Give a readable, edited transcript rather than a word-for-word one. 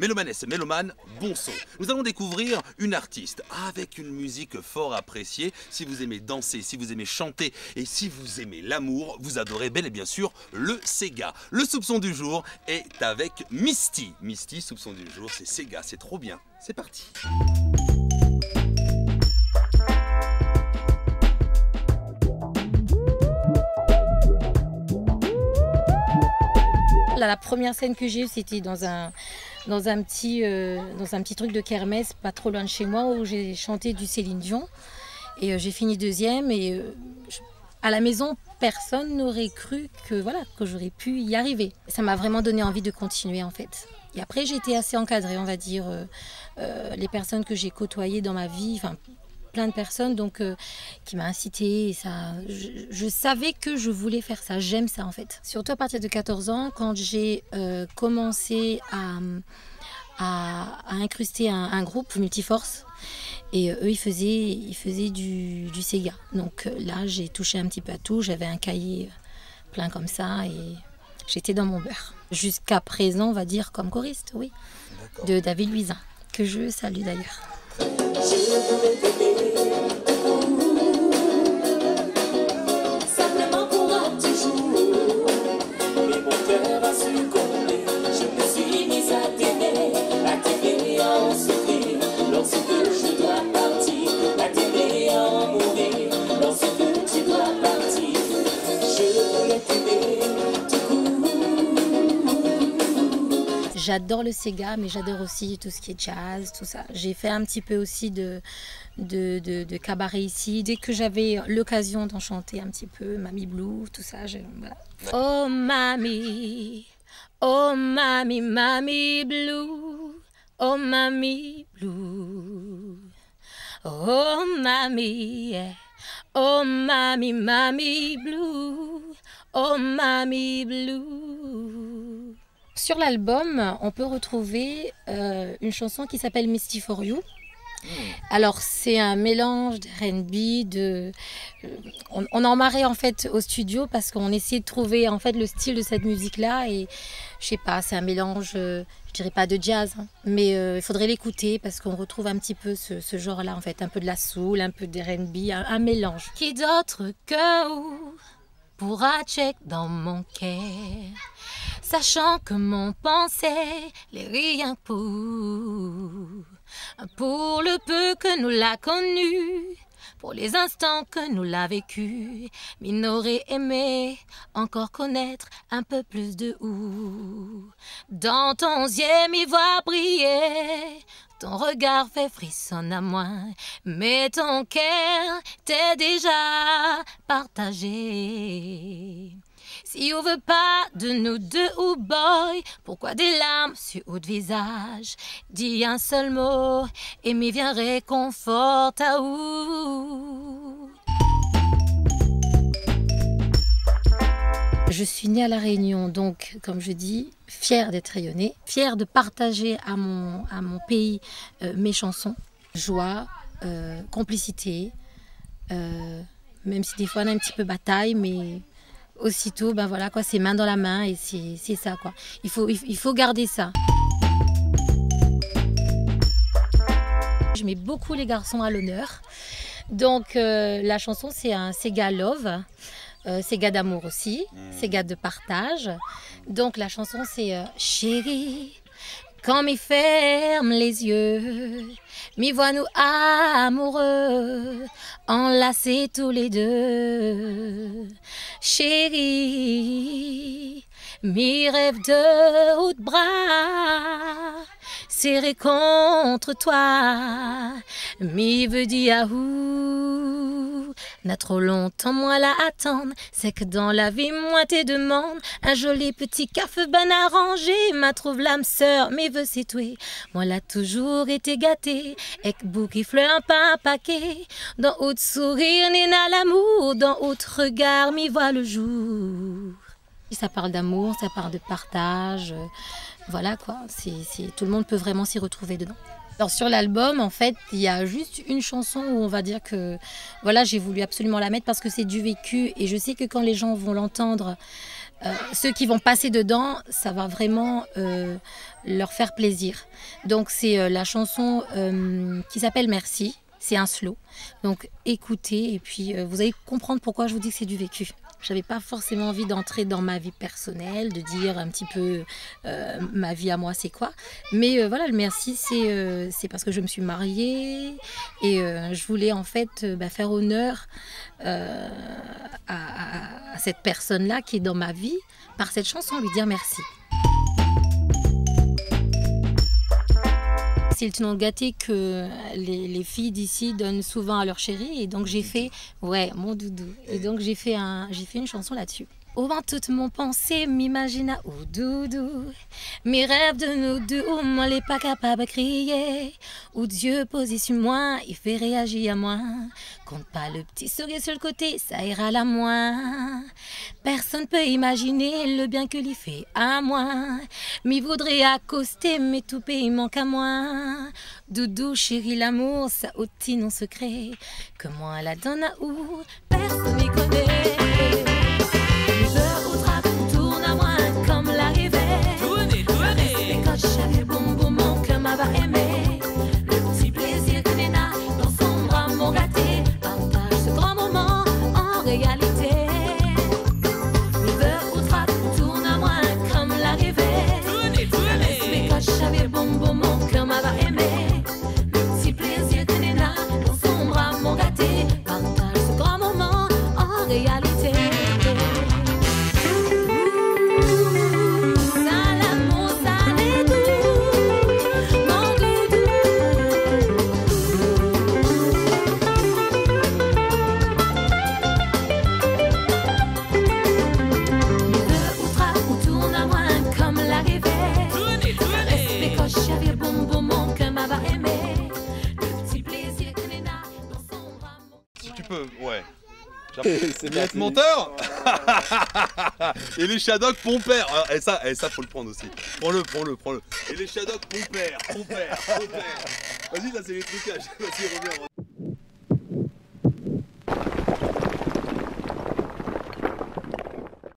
Mélomanesses et mélomanes, bon son. Nous allons découvrir une artiste avec une musique fort appréciée. Si vous aimez danser, si vous aimez chanter et si vous aimez l'amour, vous adorez bel et bien sûr le Sega. Le soupçon du jour est avec Misty. Misty, soupçon du jour, c'est Sega, c'est trop bien. C'est parti. La première scène que j'ai eue, c'était dans un petit truc de kermesse, pas trop loin de chez moi, où j'ai chanté du Céline Dion. Et j'ai fini deuxième. Et à la maison, personne n'aurait cru que j'aurais pu y arriver. Ça m'a vraiment donné envie de continuer, en fait. Et après, j'ai été assez encadrée, on va dire. Les personnes que j'ai côtoyées dans ma vie, plein de personnes qui m'ont incité. Je savais que je voulais faire ça, j'aime ça en fait. Surtout à partir de 14 ans, quand j'ai commencé à incruster un groupe Multiforce, et eux ils faisaient du Sega. Donc là j'ai touché un petit peu à tout, j'avais un cahier plein comme ça et j'étais dans mon beurre. Jusqu'à présent, on va dire comme choriste, oui, de David Luisin, que je salue d'ailleurs. Simplement pour un petit jour, mais mon cœur a succombé. Je me suis mise à t'aimer en souffrir. Lorsque je dois partir, à t'aimer en mourir. Lorsque tu dois partir, je voulais t'aimer tout court. J'adore le Sega, mais j'adore aussi tout ce qui est jazz, tout ça. J'ai fait un petit peu aussi de cabaret ici. Dès que j'avais l'occasion d'en chanter un petit peu, Mamie Blue, tout ça, voilà. Oh mamie, mamie blue, oh mamie blue, oh mamie, yeah. Oh mamie blue, oh mamie blue. Sur l'album, on peut retrouver une chanson qui s'appelle Misty for You. Alors c'est un mélange de R&B, on en marrait en fait au studio parce qu'on essayait de trouver en fait le style de cette musique-là et je sais pas, c'est un mélange, je dirais pas de jazz, hein, mais il faudrait l'écouter parce qu'on retrouve un petit peu ce genre-là en fait, un peu de la soul, un peu de R&B, un mélange. Qui d'autre que vous pourra check dans mon cœur, sachant que mon pensée n'est rien pour le peu que nous l'a connu, pour les instants que nous l'a vécu, mais n'aurait aimé encore connaître un peu plus de où. Dans ton yeux, m'y voir briller, ton regard fait frissonner à moi, mais ton cœur t'est déjà partagé. Si on veut pas de nous deux ou boy, pourquoi des larmes sur haut de visage? Dis un seul mot et m'y vient réconfort à où. Je suis née à La Réunion, donc comme je dis, fière d'être rayonnée, fière de partager à mon pays mes chansons. Joie, complicité, même si des fois on a un petit peu bataille, mais aussitôt, ben voilà quoi, c'est main dans la main et c'est ça quoi. Il faut garder ça. Je mets beaucoup les garçons à l'honneur. Donc la chanson c'est un Sega Love, Sega d'amour aussi, Sega de partage. Donc la chanson c'est chérie, quand m'y ferme les yeux, m'y vois nous amoureux, enlacés tous les deux. Chérie, m'y rêve de haut de bras, serré contre toi, m'y veut dire ahou. N'a trop longtemps moi la attendre, c'est que dans la vie moi te demande un joli petit café ben arrangé, m'a trouve l'âme sœur, mais veut c'est toi. Moi l'a toujours été gâté, et que bouc qui fleur pas un paquet, dans haut sourire n'est n'a l'amour, dans haut regard m'y voit le jour. Ça parle d'amour, ça parle de partage, voilà quoi, tout le monde peut vraiment s'y retrouver dedans. Alors sur l'album, en fait, il y a juste une chanson où on va dire que voilà, j'ai voulu absolument la mettre parce que c'est du vécu et je sais que quand les gens vont l'entendre, ceux qui vont passer dedans, ça va vraiment leur faire plaisir. Donc c'est la chanson qui s'appelle Merci, c'est un slow. Donc écoutez et puis vous allez comprendre pourquoi je vous dis que c'est du vécu. J'avais pas forcément envie d'entrer dans ma vie personnelle, de dire un petit peu ma vie à moi c'est quoi. Mais voilà, le merci c'est parce que je me suis mariée et je voulais en fait faire honneur à cette personne-là qui est dans ma vie par cette chanson, lui dire merci. C'est le tenant gâté que les filles d'ici donnent souvent à leur chéri et donc j'ai fait, ouais, mon doudou. Et donc j'ai fait une chanson là-dessus. Au vent toute mon pensée m'imagine à au doudou. Mes rêves de nous deux, moi les pas capable de crier. Où Dieu pose sur moi, il fait réagir à moi. Compte pas le petit sourire sur le côté, ça ira la moi. Personne peut imaginer le bien que lui fait à moi. M'y voudrait accoster, mais tout pays manque à moi. Doudou, chéri, l'amour, ça ôtit non secret. Que moi la donne à où, personne n'y connaît. Tourne à moi comme l'arrivée. Tournez. Et quand j'avais bon, mon cœur m'avait aimé. Le petit plaisir que Néna dans son bras m'ont gâté. Partage ce grand moment en réalité. L'hiver au trappe, tourne à moi comme l'arrivée. Et quand j'avais bon, mon cœur m'avait aimé. Le petit plaisir que Néna dans son bras m'ont gâté. Partage ce grand moment en réalité. Ouais. Miette monteur. Et les Shadocks pompères. Et ça faut le prendre aussi. Prends-le. Et les Shadocks pompères. Vas-y, là c'est les trucages. Vas-y, reviens.